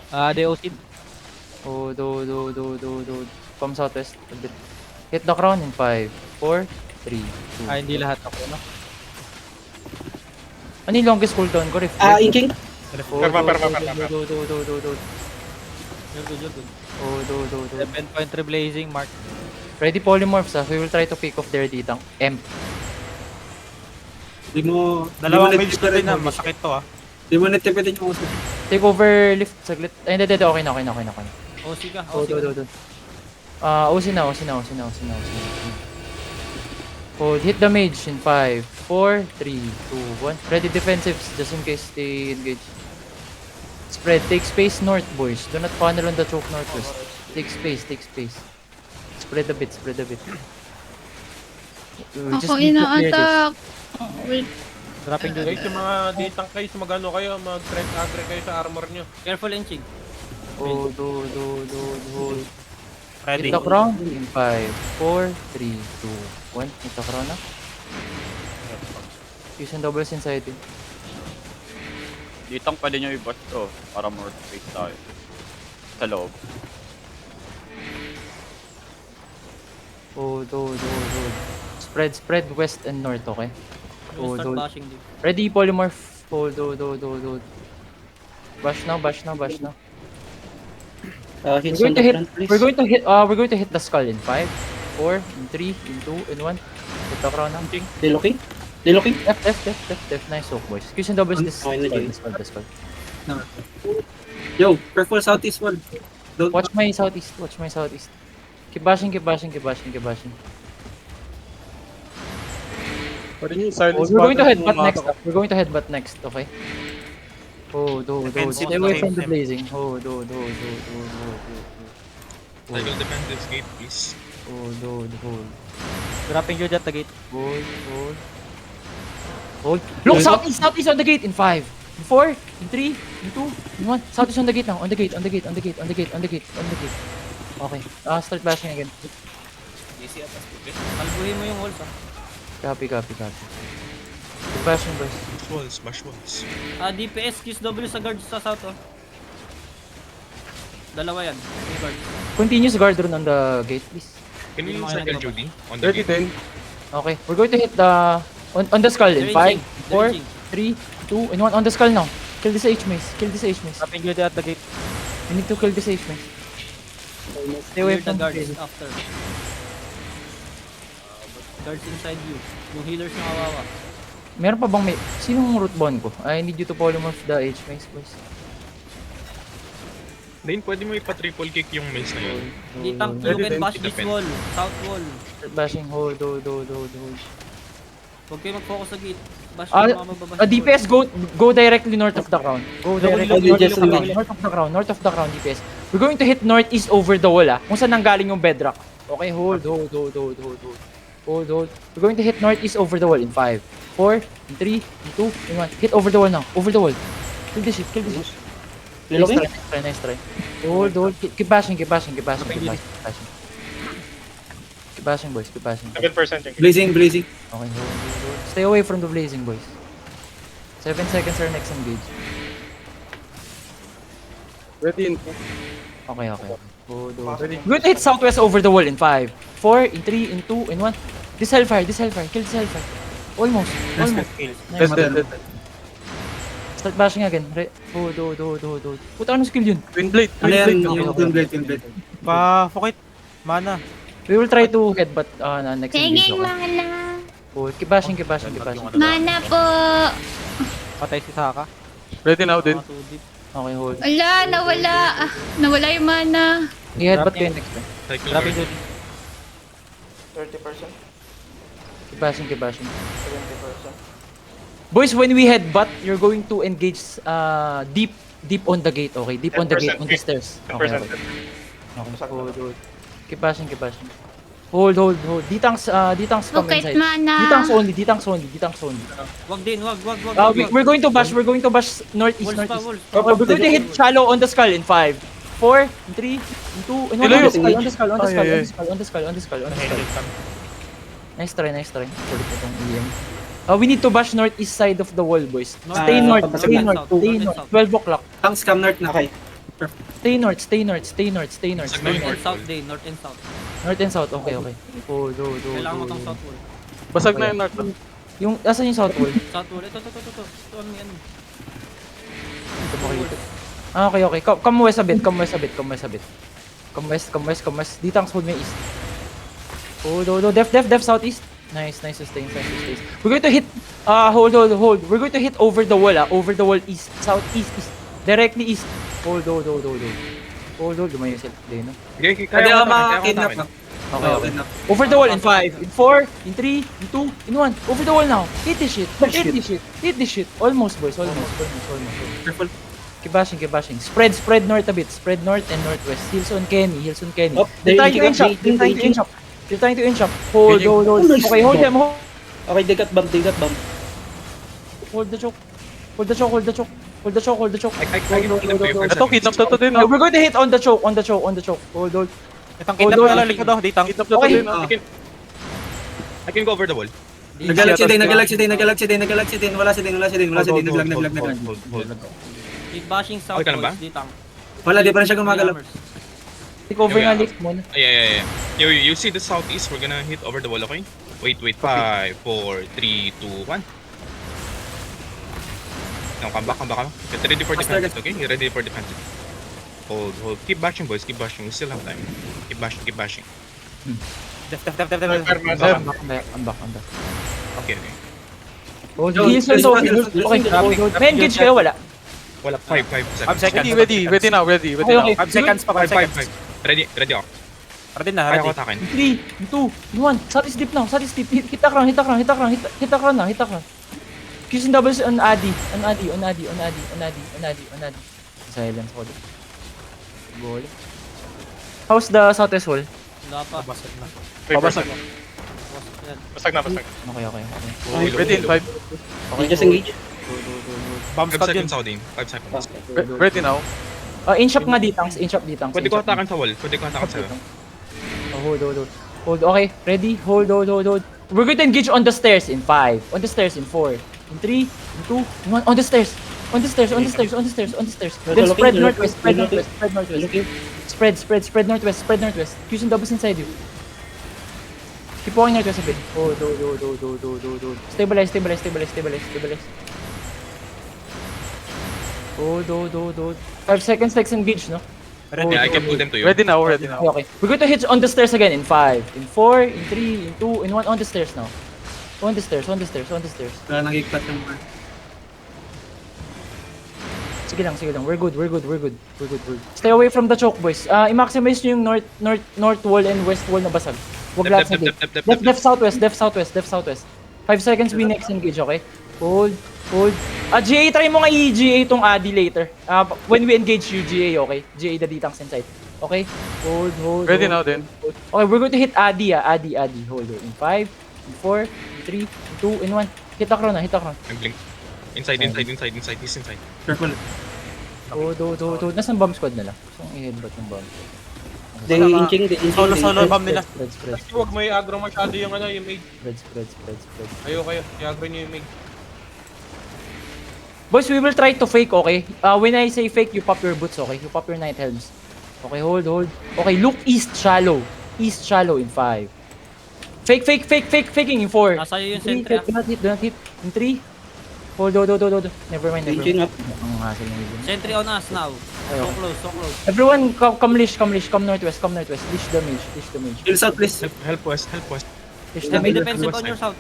They OC. Do. Come southwest a bit. Hit the crown in 5, 4, 3, 2. Hindi lahat ako, no? Ano yung longest cooldown ko? Rift. Inking. Perma. Do. You're good. Do. 7.3 blazing, mark. Ready polymorphs ah. We will try to pick off their ditang. Di mo... Dalawang di mo mage na rin na, masakit to ah. Di mo natipitin yung uso. Take over lift saglit. Ay, hindi. Okay na. OC ka, Do. OC na. Hold. Hit the mage in 5, 4, 3, 2, 1. Ready defensives just in case they engage. Spread. Take space north, boys. Do not funnel on the choke northwest. Take space. Spread a bit. We just Ako need to clear this. ina-attack. Wait. Dropping Guys, dude. yung mga ditang kayo, magano kayo, mag-threat agri kayo sa armor nyo. Careful inching. Do. Hold. Ready. Hit the crown in 5, 4, 3, 2, 1. Hit the crown na. Fusion doubles inside it. Ditang pwede nyo i-bot to para more space tayo. Sa loob. Do. Spread west and north, okay? We'll start Do. bashing dude. Ready polymorph. Hold. Do. Bash now. Hits on the front, please. We're going to hit the skull in 5, 4, in 3, in 2, in 1. Hit the crown na. Diloking. Def. Nice hook, boys. Fusion doubles this Okay na, Jay. skull. Yo, careful southeast wall. Don't Watch my southeast. Keep bashing. Pwede nyo yung silence We're going to button headbutt kung next. umatak. We're going to headbutt next, okay? Do. Defensive Stay away from the defensive. blazing. Do. Cycle defend this gate, please. Do. Dropping dude at the gate. Hold. Look, southeast on the gate in 5, in 4, in 3, in 2, in 1. Southeast on the gate now. On the gate. Okay. Start bashing again. Kalbuhin mo yung walls, ah. Copy. Keep bashing, boys. Smash walls. DPS, QSW sa guard sa south, oh. Dalawa yan. Yung guard. Continuous guard run on the gate, please. Can we Yung mga cycle nandito. Judy on the Ready, gate? 10. Okay. We're going to hit the... On the skull in 5, They're 4, inching. 3, 2, and 1. On the skull now. Kill this H-Mace. Dropping dude at the gate. We need to kill this H-Mace. Stay away Clear the from guards the after. Guards inside you. Yung healers yung kawawa. Meron pa bang may... Sinong root bond ko? I need you to polymorph the H-Mace, boys. Then pwede mo ipa-triple kick yung mace na yun. Hindi tank, you can bash this wall. South wall. Start bashing. Hold. Huwag kayo mag-focus sa gate. Bash yung mga mababash. DPS, go directly north of the crown. Go directly Just north of the crown, DPS. We're going to hit northeast over the wall, kung saan nanggaling yung bedrock. Okay, hold. We're going to hit northeast over the wall in 5, 4, in 3, in 2, in 1. Hit over the wall now. Over the wall. Kill this shit. Diloking. Nice try. Hold. Keep bashing, boys. Keep bashing. 7% yung Blazing. Okay, hold. Stay away from the blazing, boys. 7 seconds our next engage. Ready in Okay. Hold. We're going to hit southwest over the wall in 5, 4, in 3, in 2, in 1. This hellfire. Kill this hellfire. Almost. Nice. Dead. Start bashing again. Hold. Puta, ano skill yun? Twin blade. Ano yan? Okay. Twin blade. Pa-fokit. Mana. We will try to headbutt next engage. Tingin Okay? mana. Hold. Keep bashing. Mana po. Patay si Saka. Ready now din. Mga 2 deep. Okay, hold. Ala, nawala. Nawala yung mana. I-headbutt kayo next time. Cycle Dropping guard. dude. 'Keep bashing. 70%. Boys, when we headbutt, you're going to engage deep on the gate, okay? Deep on the gate, on the stairs. Okay. Hold. Keep bashing. Hold. Ditangs come Bukit inside. mana. Ditangs only. Wag din, wag. We're going to bash northeast. Wolves pa, wolves. Okay, we're going to hit shallow on the skull in 5, 4, in 3, in 2, in 1. Ilayo. On the skull. Nice try. Ulit itong EM. We need to bash northeast side of the wall, boys. Stay north. 12 o'clock. Tanks come north na kay. Stay north, stay north, stay north, stay north, Sa stay north. north. And south day, north and south. North and south, okay, okay. Hold. Kailangan mo tong south wall. Basag na yung north. Yung, asan yung south wall? South wall, ito. Ito, ano yan? Ito makikita. Ah, okay, okay. Come west a bit, come west a bit. Come west. Ditang hold me east. Hold. Def, southeast. Nice, sustain. We're going to hit, hold. We're going to hit over the wall, over the wall east, southeast, east. Directly east. Hold. Lumayo sila. No? Hindi Okay, kaya ako ko makakidnap. takin. Okay. Over the wall in 5, in 4, in 3, in 2, in 1. Over the wall now. Hit this shit. Almost, boys. Almost. Careful. Keep bashing. Spread north a bit. Spread north and northwest. Heels on Kenny. Oh, They're trying to inch up. Hold. Okay, hold them. Okay, they got bomb. Hold the choke. Hold the choke. I can kill them to you for Ito, kidnap to din. We're going to hit on the choke. Hold. Itong kidnap na likod daw, ditang. Kidnap to Okay. din. I can go over the wall. Nag-galaxy din. Wala si din. Naglag. Keep bashing south Okay ka lang ba? boys, ditang. Wala, di pa rin siya gumagalaw. Take over nga lift muna. Yeah. You see the southeast, we're gonna hit over the wall, okay? Wait. 5, 4, 3, 2, 1. No, come back. Get ready for defense, okay? Get ready for defense. Hold. Keep bashing, boys. We still have time. Keep bashing. Def. I'm back. Okay. Hold. Yo, Heels on let's so. go, let's go. Okay, hold. May engage kayo, wala. Wala, 5 seconds. seconds. Ready now. Okay. 5 seconds pa, 5 seconds. 5. Ready ako. Ready na, Kaya ready. ko atakin. 3, 2, 1. Southeast deep now. Hit the crown na. Kissing doubles on Adi. Silence, hold. Goal. How's the southwest wall? Wala pa. Basag na. Basag yan. Basag na. Okay. Ready in 5. Just engage. Bomb 5 squad yun. seconds out din. 5 seconds. Ready now. Inch up nga ditang. Pwede ko atakan sa wall. Sa'yo. Hold. Okay, ready? Hold. We're going to engage on the stairs in 5. On the stairs in 4. In 3, in 2, in 1. On the stairs. Then spread northwest. Spread northwest. Using doubles inside you. Keep walking northwest a bit. Hold. Stabilize. Hold. 5 seconds, let's engage, no? Yeah, I can pull them to you. Ready now. Okay. We're going to hit on the stairs again in 5, in 4, in 3, in 2, in 1. On the stairs now. On the stairs. Wala nang ikpat ng mga. Sige lang. We're good. Stay away from the choke, boys. I-maximize nyo yung north wall and west wall na basag. Huwag lahat sa gate. Def southwest. 5 seconds we next engage, okay? Hold. GA, try mo nga i-GA itong Adi later. When we engage you, GA, okay? GA the ditang inside. Okay? Hold. Ready now then. Okay, we're going to hit Adi, Adi. Hold. In 5, in 4, in 3, in 2, in 1. Hit a crown. Nag-blink. Inside. He's inside. Careful. Hold. Nasaan bomb squad nila? Gusto kong i-headbutt yung bomb. They inching. Solo bomb nila. Spread. Huwag may aggro masyado yung mage. Spread. Kayo. I-aggro niyo yung mage. Boys, we will try to fake, okay? When I say fake, you pop your boots, okay? You pop your knight helms. Okay, hold. Okay, look east shallow. In 5. Faking in 4. Nasa iyo yung 3, sentry. do not hit. In 3. Hold. Never mind. Inching up. Ang hassle ng yun. Sentry on us now. Ayaw. So close. Everyone, come northwest. Leash the mage. Heal south, please. Help west. Leash the Be mage. defensive on your south.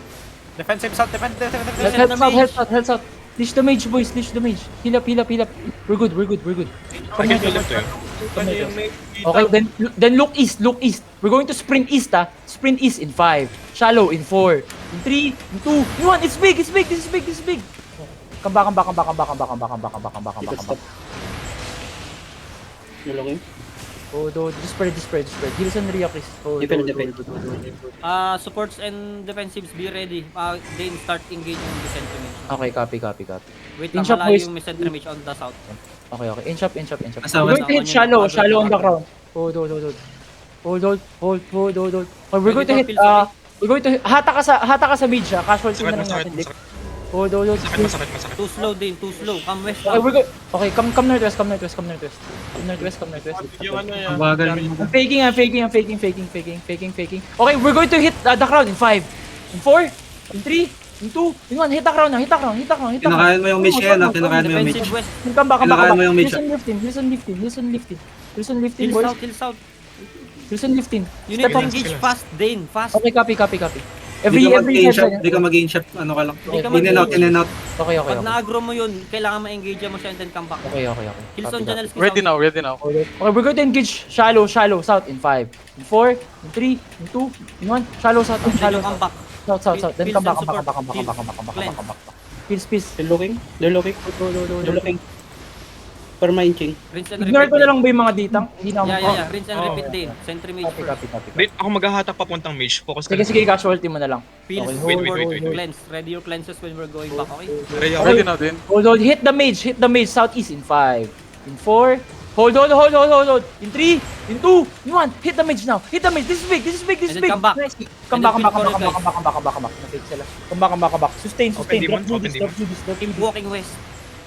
Defensive south. Help south. Leash the mage, boys. Heal up. We're good. I can kill them to you. Kanya yung mage. Okay, then look east. We're going to sprint east, Sprint east in 5. Shallow in 4. In 3, in 2, in 1. It's big. This is big. Come back. Nalungin. Just spread. Heals and Ria, please. Defend. Supports and defensives, be ready. Then start engaging the sentry mage. Okay, copy. Wait lang, Inch up, malayo boys. yung sentry mage on the south. Okay. Inch up. Asawa We're going to hit shallow on the ground. Hold. Okay, we're going to hit, hata ka sa mid siya. Casualty na lang natin, Dick. Hold, hold, hold. Masakit. Too slow din, too slow. Come west Okay, now. we're good. Okay, come northwest. Come northwest. Yung ano yan. Ang bagal mo. I'm faking. Okay, we're going to hit the crowd in 5, in 4, in 3, in 2, in 1. Hit the crowd now. Kinakain mo yung mage yan, kinakain mo yung mage. Defensive west. Come back. Kinakain mo yung mage. Hilson lifting, Hill boys. south, hill south. Hilson lifting. You need Step to up. engage fast, Dane. Fast. Okay, copy. Di ka mag-gain 5 shot, seconds. di ka mag-gain shot, ano ka lang. Di ka In and out, in and out. Okay. Pag na-aggro mo yun, kailangan ma-engage mo siya and then come back. Okay. Hilson, Copy. Janelski, Ready south. now. Okay, we're going to engage shallow, south in 5, in 4, in 3, in 2, in 1. Shallow south. Then you come back. South. Then come back. Cleanse. Peace. They're looking. They're looking. Perma inching. Rinse and Ignore repeat. ko na lang ba yung mga ditang? Hindi na ako. Yeah. Rinse and repeat din. Sentry mage Copy. first. Wait, ako maghahatak papuntang mage. Focus ka Sige, casualty mo na lang. Pills, Okay, wait. cleanse. Ready your cleanses when we're going back, okay? Ready now din. Hold. Hit the mage. Southeast in 5, in 4. Hold. In 3, in 2, in 1. Hit the mage now. This is big. And then come back. Nice. And then fill for it, guys. Na-fake sila. Come back. Sustain. demon, Drop open demon. Judas. Keep walking west.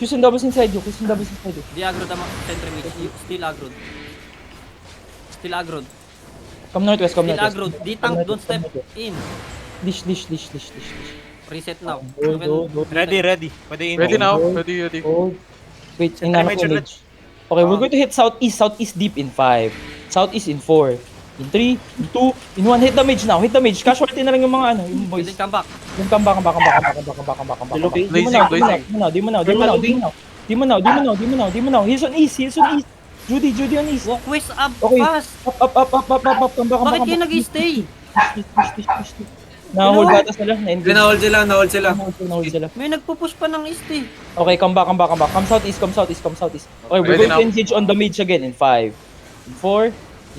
Houston doubles inside you. Di aggro tama. Sentry mage. Still aggroed. Come northwest. Still aggroed. Ditang, don't step in. Dish. Reset now. Hold. Ready. Pwede in. Ready now. Ready. Hold. Wait, inano ko mage. Okay, we're going to hit southeast deep in 5. Southeast in 4. In 3, in 2, in 1. Hit the mage now. Casualty na lang yung mga ano, yung And boys. then come back. Then come back. Looking. Di mo now. He's on east. Judy on east. Walk west up Okay. fast. Up. Come back. Bakit kayo nag-stay? Na-hold bata sila. Na-engage. Nahold sila. Na-hold sila. May nagpo-push pa ng east eh. Okay, come back. Come southeast. Okay, we're Ready going to now. engage on the mage again in 5, in 4, in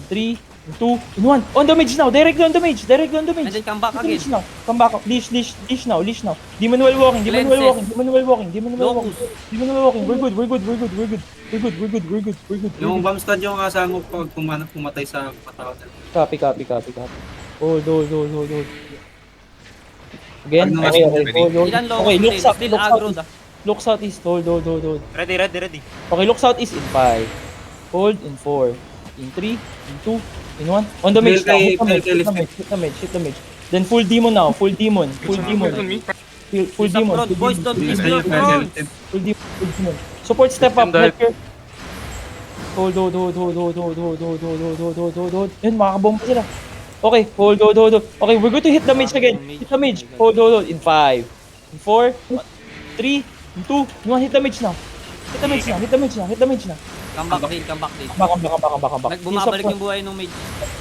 3, in 2, in 1. On the mage now. Directly on the mage. And then come back again. Leash now. Come back. Leash now. Demon well walking. Cleanses. We're good. Yung bomb squad yung kasama mo pag pumatay sa patao. Copy. Hold. Again. Pag Okay. ready. Hold. Ilan low Okay, look south. still aggroed ah. Look southeast. Hold. Ready. Okay, look southeast in 5. Hold in 4. In 3. In 2. In 1. On the mage now. Hit the mage. Then full demon now. Full demon. Wait on me. Full Stop demon. front, boys, don't miss your Ayun, front. Full demon. Support step up. Ganda. Help your... Hold. Yun, makakabomba sila. Okay, hold. Okay, we're going to hit the mage again. Hit the mage. Hold. In 5. In 4. 3. In 2. In 1. Hit the mage now. Hit the mage now. Come back din. Back. Bumabalik yung buhay ng mage.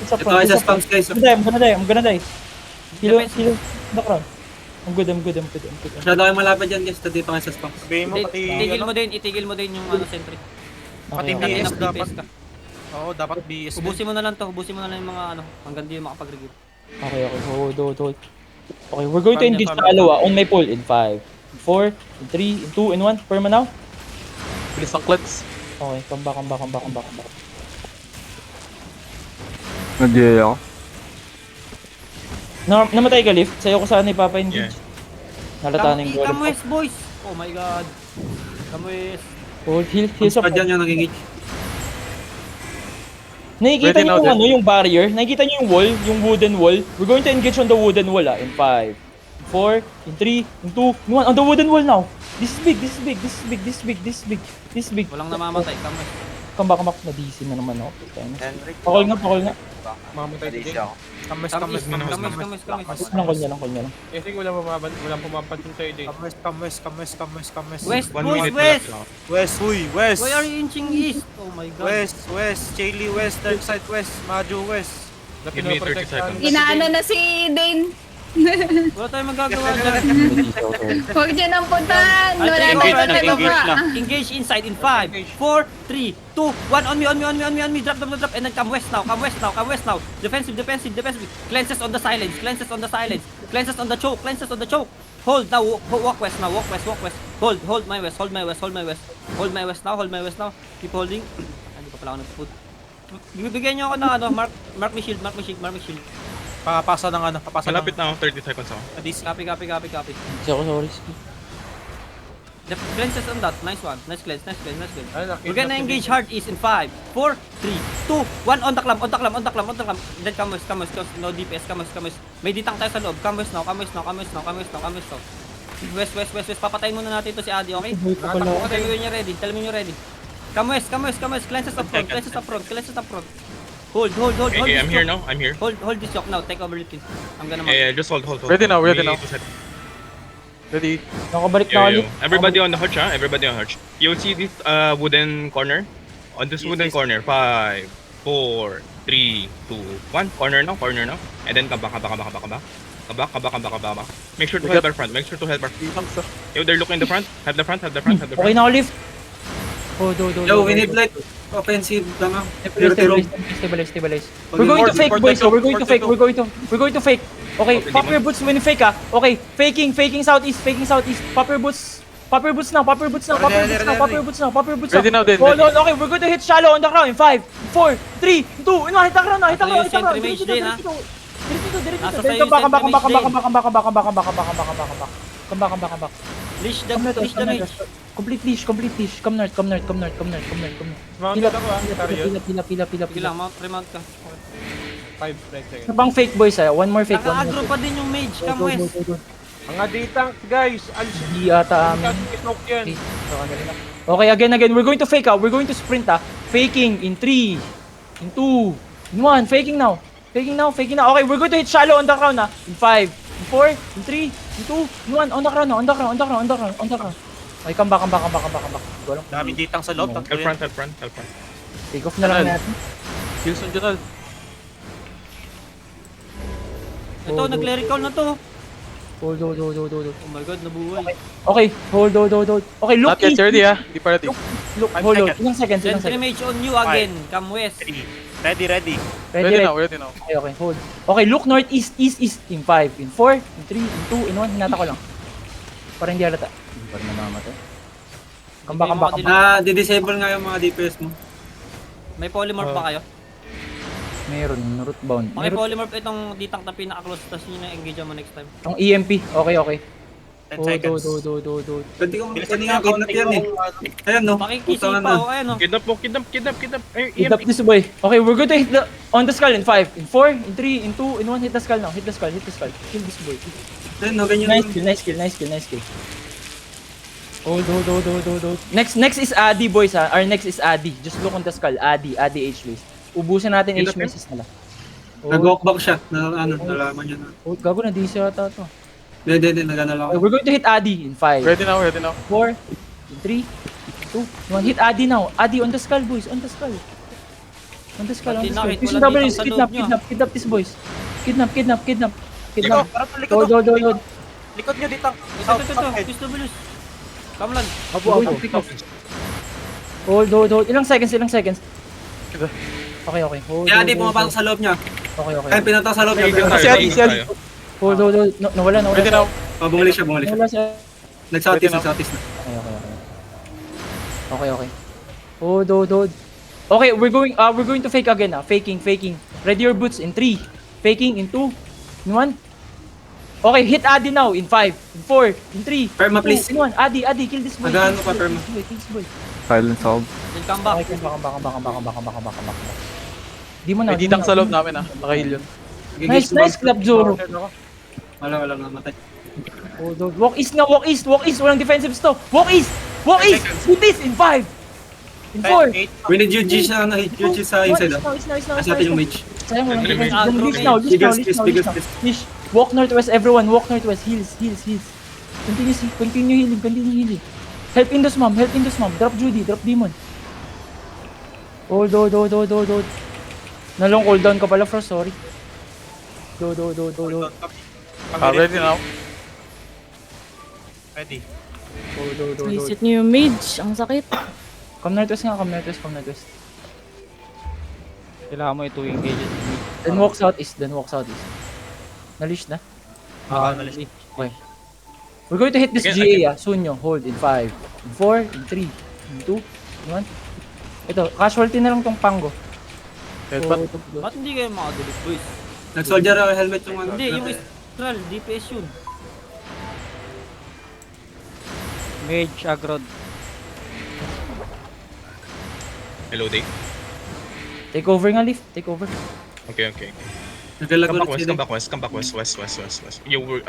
It's up Ito front. ay sa spams guys. I'm gonna die. Hilo. Defense. The crown. I'm good. Masyado kayo malapit dyan guys. Tadi pa kayo sa spams. Sabihin mo pati Itigil mo din yung ano sentry. Pati Okay. BS Kanina dapat. BS ka. Oo, dapat BS. Ubusin mo na lang yung mga ano, hanggang di makapag-review. Okay. Hold. Okay, we're going to engage Aloha on my pole in 5, in 4, in 3, in 2, in 1. Perma now. Bilis ang cleanse. Okay, come back. Nag-yaya ako. Namatay ka, Lift. Sa'yo ko sana ipapa-engage. Nalata na yung Come golem. west, boys! Oh my god. Come west. Hold, heal Bomb sa squad yan yung nagigit. Nakikita Ready niyo now, yung then. ano, yung barrier? Nakikita niyo yung wall? Yung wooden wall? We're going to engage on the wooden wall in 5, in 4, in 3, in 2, in 1. On the wooden wall now. This is big. Walang namamatay. Come west. Come back. Na-DC na naman ako. Pakol nga. Mamatay din. Come west. Call niya lang. Eh, sige, walang pumapansin sa'yo din. West, 1 boys, minute west! left. West. Why are you inching east? Oh my god. Chaily West, Dark Side West, Maju West. Give me 30 seconds. Inaano na si Dane. Wala tayong magagawa dyan. Huwag dyan ang puntahan. Wala Engage na lang, nagagawa. Engage inside in 5, 4, 3, 2, 1. On me. Drop. And then come west now. Defensive. Cleanses on the silence. Cleanses on the choke. Hold now. Walk west now. Hold my west now. Keep holding. Hindi pa pala ako nagpuput. Bibigyan niyo ako ng ano, mark me shield. Papasa ng ano, Malapit na ako, 30 seconds ako. Copy. Hindi ako sa risky. Cleanses on that. Nice one. Nice cleanse. Ay, nakita We're gonna ko engage din. hard east in 5, 4, 3, 2, 1 on the clamp. Then come west. No DPS. Come west. May ditang tayo sa loob. Come west now. West. Papatayin muna natin to si Adi, okay? Nakatakbo ka Tell din. me when you're ready. Come west. Cleanses up front. Hold. Okay, I'm this here yoke. now. I'm here. Hold this yoke now. Take over the kill. I'm gonna mark. Yeah, just hold. Ready now, ready We now. need to set- Ready. Nakabalik na Yo, ulit. Everybody on the hutch, huh? Everybody on the hutch. You'll see this wooden corner. On this wooden corner. 5, 4, 3, 2, 1. Corner now. And then come back. Make sure to We help got- our front. Defense, ah. Yo, they're looking in the front. Have the front. Okay na ako lift. Hold. Yo, we need like offensive lang ah. Stabilize. We're going to fake, boys. We're going to fake. Okay, pop your boots when you fake, ah. Okay, faking southeast. Pop your boots now. Ready now, then. Hold. Okay, we're going to hit shallow on the ground in 5, 4, 3, 2, hit the ground na. Ito yung sentry mage din, ha? Nasa Then sa'yo come yung back. Leash the mage. Complete leash. Come north. Mounted ako ah. Chariot. Pila. Sige lang, remount ka. 5 seconds. Sa bang fake, boys, ah. One more fake. Naka-aggro pa din yung mage. Come west. Mga D-tanks, guys. Alis. Hindi ata amin. Smoke yan. Okay, again. We're going to fake, ah. We're going to sprint, ah. Faking in 3, in 2, in 1. Faking now. Okay, we're going to hit shallow on the ground, ah. In 5, in 4, in 3, in 2, in 1. On the ground. Okay, come back. Go lang. Dami ditang sa loob. Help front. Take off na lang Anal. natin. Kills on Junal. Ito, nag-clerical na to. Hold. Oh my god, nabuhay. Okay, hold. Okay, look Not yet east. ready, ah. Di pa ready. Look, hold. Ilang seconds. Sentry mage on you again. Come west. Ready. Ready. Ready now. Okay, hold. Okay, look northeast, east, in 5, in 4, in 3, in 2, in 1. Hinata ko lang. Para hindi halata. Hindi pa rin namamatay. Come back. Di-disable nga yung mga DPS mo. May polymorph ba kayo? Meron, rootbound. Polymorph itong ditang na pinaka-close, tapos yun na engage mo next time. Ang EMP. Okay. 10 seconds. Do. Pwede nga count yan eh. Ayan no. Makikisipa Putangan o ayun o. Kidnap. Hit up this boy. Okay, we're going to hit on the skull in 5, in 4, in 3, in 2, in 1. Hit the skull now. Hit the skull. Kill this boy. Ayan no, ganyan. Nice kill. Hold. Next is Adi, boys, ha. Our next is Adi. Just look on the skull. Adi H-Base. Ubusan natin Hit up H-Bases nila. Nag-walk back siya. Nalaman niya na. Oh, gago na, di siya ata to. Hindi, nagana lang Okay, ako. we're going to hit Adi in 5, Ready now. 4, in 3, 2, 1. Hit Adi now. Adi on the skull, boys. On the skull. Tinakit, Push walang double ditang sa kidnap, loob niya. kidnap this boys. Kidnap. Parang likod. Hold. Likod nyo ditang. Ito. Pistol bulus. Come lang. Hold. Ilang seconds. Okay. Hold. Kaya di pumapasok sa loob niya. Okay. Kaya pinatak sa loob niya. Si Adi. Hold. Nawala. Ready now. Bumalik siya. Nawala siya. Nag-southeast na. Okay. Hold. Okay, we're going to fake again, ah. Faking. Ready your boots in 3. Faking in 2. In 1. Okay, hit Adi now in 5, in 4, in 3. Perma, please. In 1. Adi, kill this boy. Nagaano pa, Perma? Kill this boy. Silence hold. Then come back. Okay, come back. Di mo na. May ditang sa loob namin, ah. Naka-heal yun. Nice clap, Zoro. Wala namatay. Hold. Walk east. Walang defensive to. Walk east. Do this in 5, in 4. We need UG sa inside ah. Kasi natin yung mage. Sayang walang Leash defensive. now, Biggest. Leash. Walk northwest, everyone. Heals. Continue healing. Help Indus mom. Drop Judy, drop Demon. Hold. Nalong cooldown ka pala, Frost. Sorry. Do. Ready now. Ready. Hold. Reset niyo yung mage. Ang sakit. Come northwest. Kailangan mo ito yung engage. Then walk southeast. Nalish na. Okay. We're going to hit this Again. GA, ah. Soon nyo. Hold in 5, in 4, in 3, in 2, in 1. Ito, casualty na lang tong Pango. Headbutt. Ba't hindi kayo makadulit, boys? Nag-soldier helmet yung ano. Hindi, yung Istral, DPS yun. Mage, agro. Hello, Dave. Take over nga, Leaf. Take over. Okay. Nagalagot Come back west, sila. come back west. Yo, we're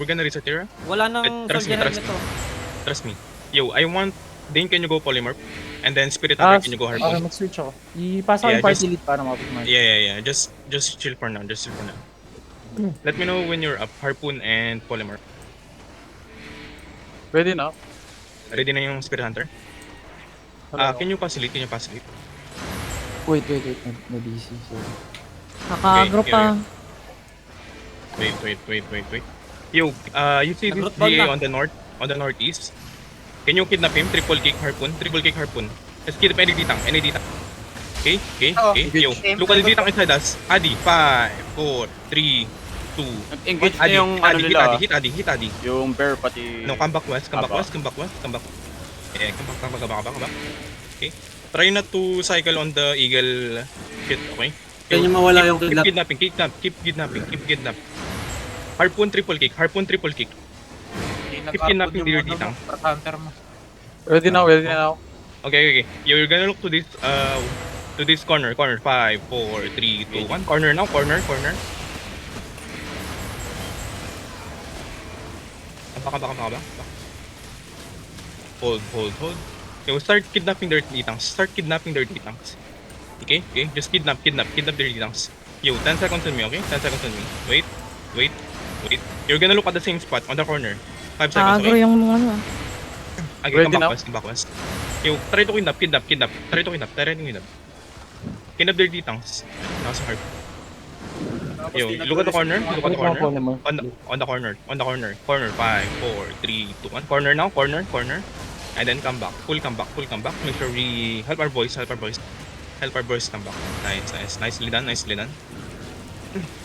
gonna reset here. Wala nang Trust me, soldier trust helmet to. Trust me. Yo, I want Dane, can you go polymorph? And then Spirit Hunter, can you go Okay, Harpoon? mag-switch ako. Ipasa ko Yeah, yung party just- lead para mapag-mark. Yeah. Just chill for now. Just chill for now. Let me know when you're up. Harpoon and polymorph. Ready na. Ready na yung Spirit Hunter? Can you pass elite? Wait. Na-DC. Sorry. Naka-agro Okay, pa. Wait. Yo, you see this Nag-root GA na. on the northeast? Can you kidnap him? Triple kick harpoon. Just kidnap any D-Tank. Okay. Yo, look at the D-Tank inside us. Adi, 5, 4, 3, 2. Engage na Adi, yung ano nila. hit Adi. Yung bear pati... No, come back west. Yeah, come back. Okay. Try not to cycle on the eagle shit, okay? Kaya niya mawala yung Keep kidnap. kidnapping. Harpoon triple kick. Keep kidnapping the D-Tank. Ready now. Okay. You're gonna look to this corner. 5, 4, 3, 2, 1. Corner now. Baka. Hold. Okay, we'll start kidnapping their D-Tanks. Okay. Just kidnap their D-Tanks. Yo, 10 seconds on me, okay? 10 seconds on me. Wait. You're gonna look at the same spot on the corner. 5 seconds, Agro okay? yung mga ano. Okay, Ready come now? back west. Yo, try to kidnap. Try to kidnap. Kidnap their D-Tanks. Nasa heart. Yo, look at the corner. On the corner. Corner, 5, 4, 3, 2, 1. Corner now, corner. And then come back. Full come back. Make sure we help our boys come back. Nice. Nicely done.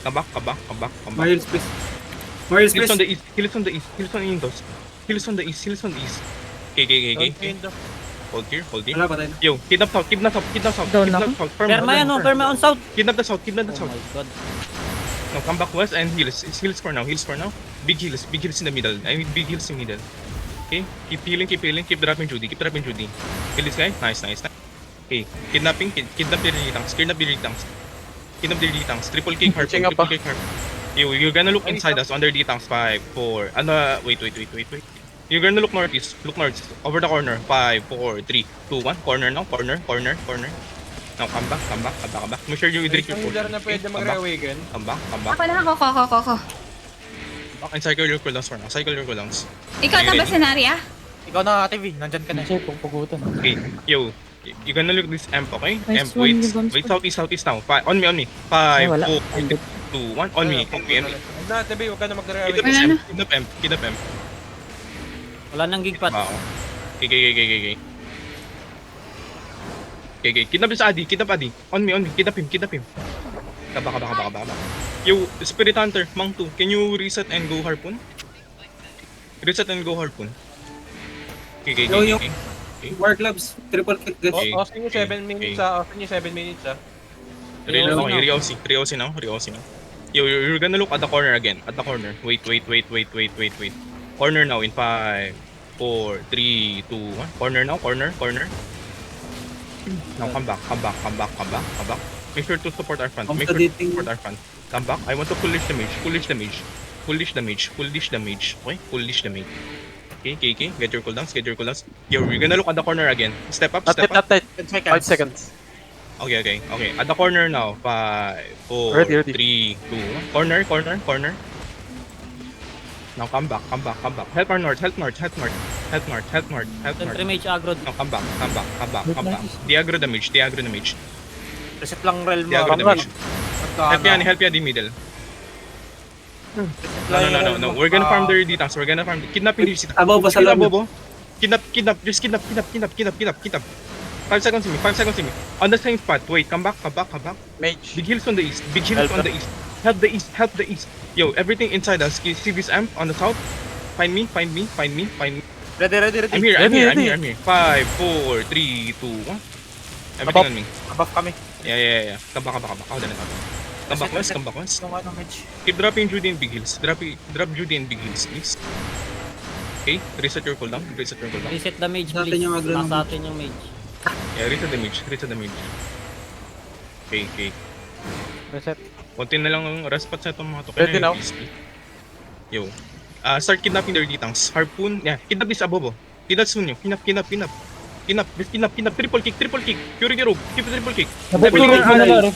Come back. Mahil space. Mahil Heals on space. the east. Heals on the east. Okay. Hold here. Wala pa tayo. Yo, kidnap south. Down ako. Perma on south. Kidnap the south. Oh my god. Now come back west and heals. Heals for now. Big heals in the middle. Okay, keep healing. Keep dropping Judy. Kill this guy. Nice. Okay, kidnap their D-Tanks. Triple kick harpoon. Catching up, You're gonna look inside us under D-Tanks. 5, 4. Wait. You're gonna look northeast. Over the corner. 5, 4, 3, 2, 1. Corner now. Corner. Now come back. Make sure you drink your food. Soldier na pwede mag-reawaken. Come back. Ako na, ako. Back and cycle your cooldowns for now. Ikaw na ba, Senaria? Ikaw na, TV. Nandyan ka Kasi pupugutan. Okay, yo, you're gonna look this amp, okay? Nice Amp, one, wait, you don't southeast now. On me. 5, wala. 4, 3, 2, 1, on me. Huwag na, Tebe, huwag ka na mag-reawaken. Kidnap amp. Wala nang gig pat. Wow. Okay. Kidnap this Adi. On me. Kidnap him. Baka. Yo, Spirit Hunter, Mang 2, can you reset and go harpoon? Okay. Yo, yung- War gloves. Triple kick. Guys. Okay. Austin yung 7 minutes Austin yung 7 minutes Riosi now. Yo, you're gonna look at the corner again. Wait. Corner now in 5, 4, 3, 2, 1. Corner now. Now come back. Make sure to support our front. Come back. I want to foolish the mage. Okay? Foolish the mage. Okay. Get your cooldowns. Yo, you're gonna look at the corner again. Step up. Not yet. 5 seconds. Okay. At the corner now. 5, 4, Ready. 3, 2, 1. Corner. Now come back. Help north. Sentry mage agro. Now come back. Diagro the mage. Reset lang realm Diagro the mage. Help yan di middle. No. We're gonna farm their D-Tanks. Kidnapping the D-Tanks. Abo ba sa loob? Bobo. Kidnap. Just kidnap. 5 seconds in me. On the same spot. Wait, come back. Mage. Big heals on the east. Help the east. Yo, everything inside us. You see this amp on the south? Find me. Ready. I'm here. 5, 4, 3, 2, 1. Everything on me. Above kami. Yeah. Come back. Hold on. Come back west. Yung ano, Mage. Keep dropping Judy and big heals. Drop Judy and big heals, please. Okay, reset your cooldown. Reset your cooldown. Reset the mage, Sa atin please. yung aggro ng Nasa atin yung mage. Yeah, reset the mage. Reset the mage. Okay, okay. Reset. Konti na lang ang respat sa itong mga to. Ready now? Yo. Start kidnapping their D-tanks. Harpoon. Yeah, kidnap this above. Kidnap soon nyo. Kinap. Triple kick. Purity rogue. Keep triple kick. Napag-turog Everything mo na lang, Rick.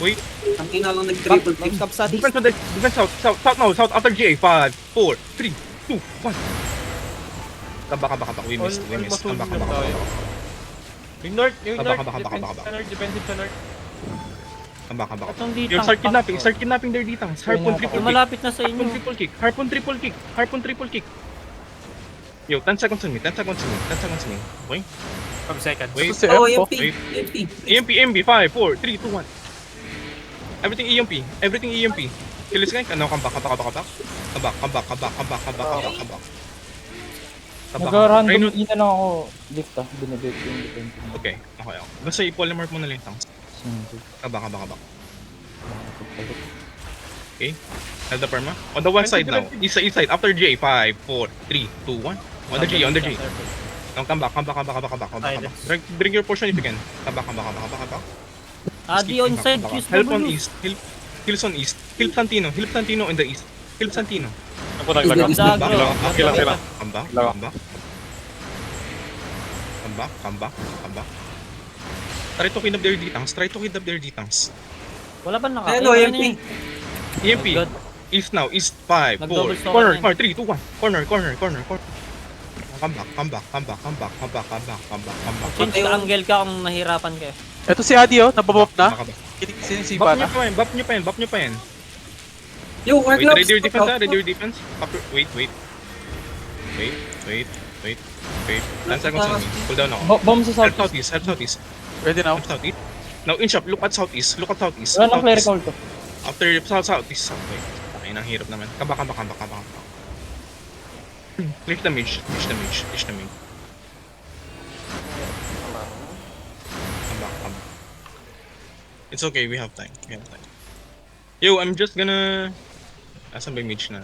Wait. Ang ina lang nag-triple kick. Defense on the defense south now. South after GA. 5, 4, 3, 2, 1. Kaba. We missed. Kaba. Yung north, Kaba. defensive sa north. Kaba. Itong Yo, ditang. start kidnapping their D-tanks. Harpoon triple Yung kick. malapit na sa inyo. Harpoon triple kick. Yo, 10 seconds on me. Okay? 5 seconds. Wait. Si Oh, F po. EMP. EMP. 5, 4, 3, 2, 1. Everything EMP. Kill this guy. Ano, come back. Nag-random ina lang ako. Lift binibig yung defensive. Okay. Basta i-polymark mo na lang yung tanks. Kaba. Okay. Held the perma. On the west side now. East side. After J. 5, 4, 3, 2, 1. On the J. Now come back. Bring your portion if you can. Come back. Adi on side. Help on east. Hills on east. Help Santino in the east. Help Santino. Ako naglaga. Come back. Try to kidnap their D-tanks. Wala ba naka? Hello, EMP. EMP. God. East now. East 5, 4. Nag-double stalk Corner. na 3, 2, 1. Corner. Come back. Change the angle ka kung nahirapan ka. Ito si Adi oh, nababop na. Come back. Sinisipa na. Buff nyo pa yan. Yo, Wait, Warlocks. ready your defense. Wait. 10 seconds on me. Cool down ako. Bomb sa Help south. southeast. Ready now. Now in shop, look at southeast. Wala nang clerical to. After southeast. Wait. Ay, nang hirap naman. Kaba. Lift the mage. Kaba. It's okay, we have time. Yo, I'm just gonna... Asan ba yung mage na?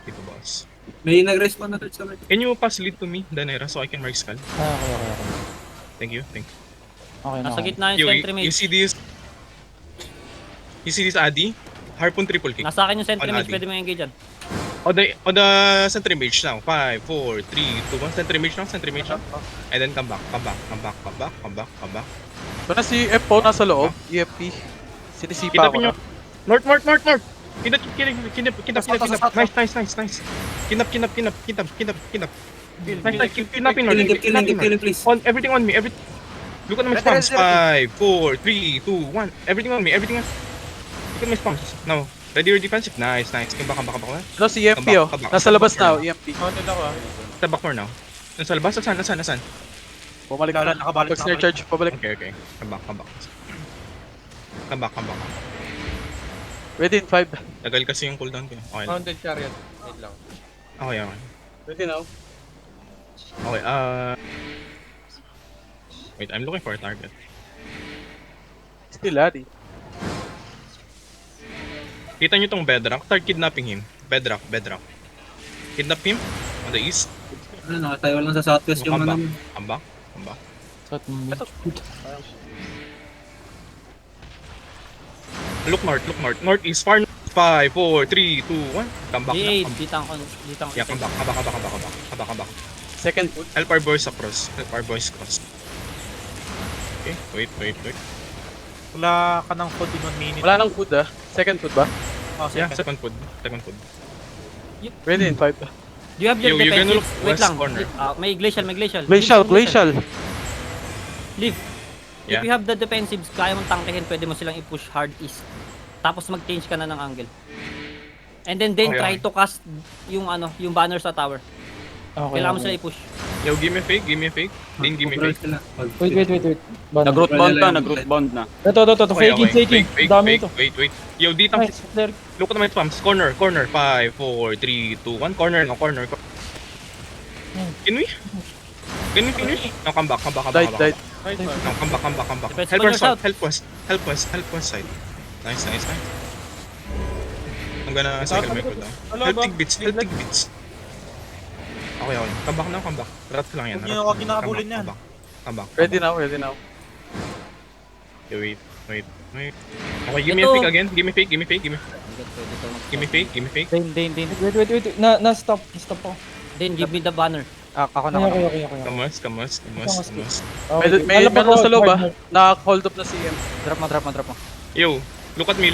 Dito, boss. May nag-respawn na sa red. Can you pass lead to me, Danera, so I can mark skull? Okay. Thank you. Okay na. Nasa gitna Yo, yung sentry you mage. see this Adi? Harpoon triple kick. Nasa akin yung sentry On mage. Adi. Pwede mo engage dyan. On the sentry mage now. 5, 4, 3, 2, 1. Sentry mage now. And then come back. Ito na si F po, nasa loob. EFP. Sinisipa ako Kinapin nyo. na. North. Kinap. Nice. Kinap. Nice. Kinapin North. Kill him, please. On everything on me. Look at my spams. 5, 4, 3, 2, 1. Everything on me. Look at my spams. Now, ready your defensive. Nice. Come back. Ito si EFP oh. Nasa labas na oh, EFP. Counted ako ah. Step back more now. Nasa labas? Nasaan? Bumalik na. Nakabalot Pag snare charge, pabalik. Okay. Come back. Ready in 5. Tagal kasi yung cooldown ko. Okay. Mounted chariot. Wait lang. Okay. Ready now. Okay, wait, I'm looking for a target. Still Adi. Kita nyo tong bedrock? Start kidnapping him. Bedrock. Kidnap him on the east. Ano, nakatayo lang sa southwest yung Come ano. back. South mage. Look north. Northeast, far north. 5, 4, 3, 2, 1. Come back. G8. Come Ditang. Yeah, come back. Second foot. Help our boys cross. Okay, wait. Wala ka ng food in 1 minute. Wala nang food ah. Second foot ba? Oh, Yeah, second. second food. Ready in 5. Do you have your Yo, you're gonna defensive? look Wait west lang. corner. May glacial. Glacial. Leave. Yeah. If you have the defensives, kaya mong tangkehin, pwede mo silang i-push hard east. Tapos mag-change ka na ng angle. And then Okay. try to cast yung banner sa tower. Okay. Kailangan mo sila i-push. Yo, give me a fake. Din, give me a fake. Wait. Nag-root bound na. Ito. Okay. Faking. Dami ito. Wait. Yo, dito. Nice. Cleric. Look at my spams. Corner. 5, 4, 3, 2, 1. Corner. Can we finish? Now come back. Died. Nice one. Now come back. Depends Help on our your south. Help west side. Nice. I'm gonna cycle my cooldown. Hello, Help Bob. take bits. Okay. Come back now, come back. Rats lang yan. Huwag niyo nakabulin yan. Come back. Ready now, ready now. Okay, wait. Okay, give me a Ito. fake again. Give me fake. Give me fake. Dane. Wait. Na-stop ako. Then give me the banner. Ako na. Okay. Come on. May meron sa loob ah. Naka-hold up na CM. Drop mo. Yo, look at me.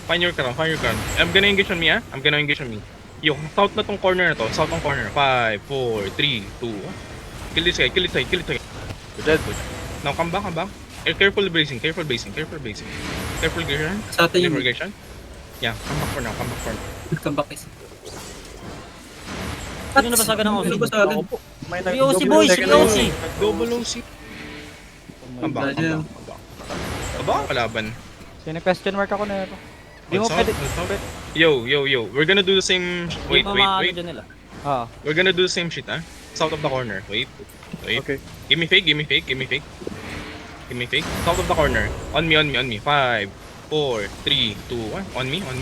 Find your crown. I'm gonna engage on me, ah. Yo, south na tong corner na to. South ng corner. 5, 4, 3, 2. Kill this guy. You're dead. Now come back. Careful basing. Careful gation. Sa atin Careful yung gation. Yeah, come back for now. comeback is. Sino na basagan ng OC? Sino basagan? Si OC boys, si OC. Double OC. Come back. Aba, kalaban. Sino question mark ako na ito? Di mo pwede. Yo. We're gonna do the same. Wait. Dyan nila. We're gonna do the same shit, ah. South of the corner. Wait. Okay. Give me fake. South of the corner. On me. 5, 4, 3, 2, 1. On me. One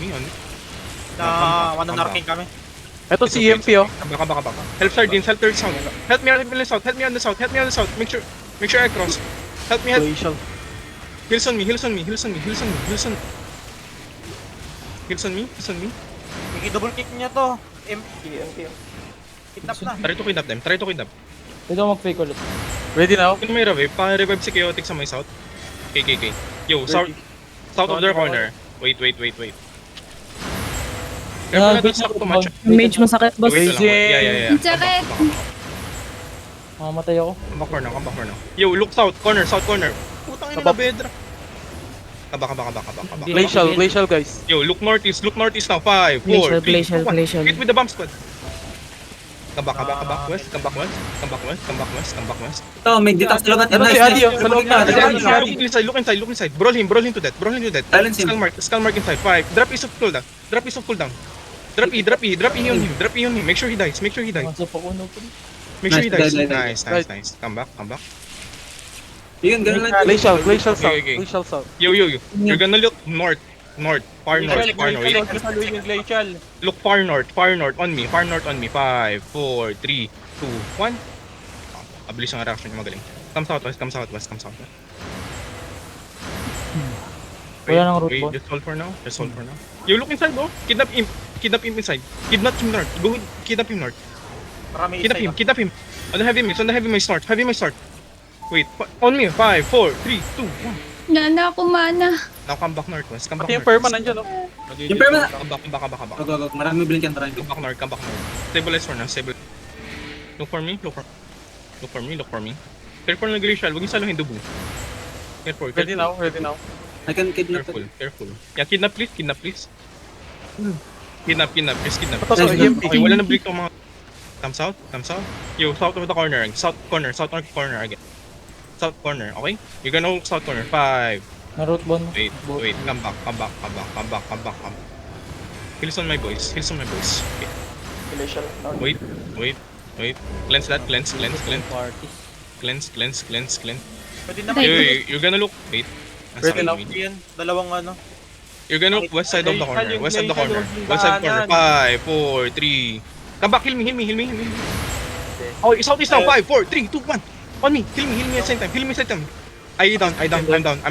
narking kami. Ito si EMP oh. Come back. Help Sardines. Help third south. Help me on the south. Make sure I cross. Help me. Glacial. Heals on me. I-double kick niya to. EMP. Kidnap na. Try to kidnap. Pwede ako mag-fake ulit. Ready now. Kung may revive, pa-revive si Chaotic sa may south. KK. Yo, south of their corner. Wait. Careful not to suck too much. Mage masakit, boss. Wait lang. Yeah. Ang sakit. Mamamatay ako. Come back for now. Yo, look south corner. Putang ina na bedra. Kabak. Glacial guys. Yo, look northeast now. 5, 4, 3, Glacial. 2, 1. Hit with the bomb squad. Kabak west. Come back west. Ito, may detox sa loob natin. Ano si Adi oh? Sa loob na. Look inside. Brawl him to death. Silence him. Skull mark inside. 5. Drop piece of cooldown. Drop E on him. Make sure he dies. Masok ako no po. Nice. Come back. Yun, ganun lang. Glacial south. Okay. Glacial south. Yo. You're gonna look north. Far north. Glacial. Look far north on me. 5, 4, 3, 2, 1. Abilis ang reaction niya, magaling. Come southwest. Wala nang root Wait, ball. just hold for now. You look inside, bro. Kidnap him inside. Kidnap him north. Go kidnap him north. Marami Kidnap him. On the heavy mage start. Wait, on me. 5, 4, 3, 2, 1. Nana ako mana. Now come back northwest. Pati yung perma nandyan oh. Yung perma. Come back. Go. Marami blink yan. Come back north. Stabilize for now. Look for me. Careful na glacial. Huwag niyo saluhin dubu. Careful. Ready now. I can kidnap. Careful. Yeah, kidnap please. Kidnap. Ito sa EMP. Okay, wala na break tong mga... Come south. Yo, south of the corner. South corner again. South corner, okay? You're gonna hook south corner. 5. Na root ball. Wait. Come back. Heals on my boys. Okay. Wait. Cleanse that. Cleanse. Pwede na Yo, you're gonna look. Wait. Ready now. yan. Dalawang ano. You're gonna look west side of the corner. Yung West side corner. daanan. 5, 4, 3. Come back. Heal me. Oh, southeast now. 5, 4, 3, 2, 1. On me. Heal me at the same time. I'm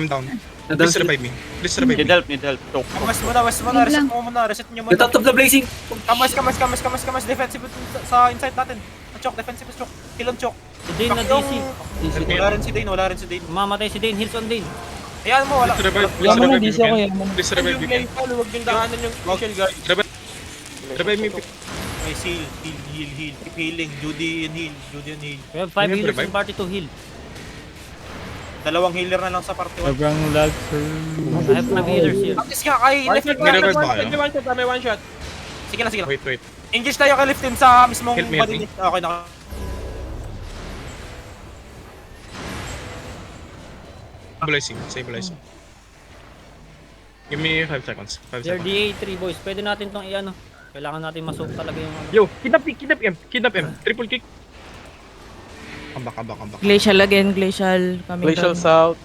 down. Please revive me. Need help. Choke. West muna. Reset nyo muna. The top of the blazing. Kamas. Defensive sa inside natin. Choke, defensive choke. Kill on choke. Si Dane na DC. Wala rin si Dane. Mamatay si Dane. Heals on Dane. Ayan mo, wala. Please revive. Yaman na, DC ako yan. Please revive me. Huwag yung daanan yung glacial guys. Revive me. May heal. Keep healing. Judy and heal. We have 5 healers in party to heal. Dalawang healer na lang sa party 1. Sobrang lag sir. I have 5 healers here. At least nga kay left team. May revive ba kayo? May one shot. Sige lang. Wait. Engage tayo kay left team sa mismong Help me. body. Okay na. Stabilize. Give me 5 seconds. They're DA3 boys. Pwede natin tong i-ano. Kailangan natin masok talaga yung ano. Yo, kidnap him. Triple kick. Come back. Glacial again, glacial. Coming Glacial down. south.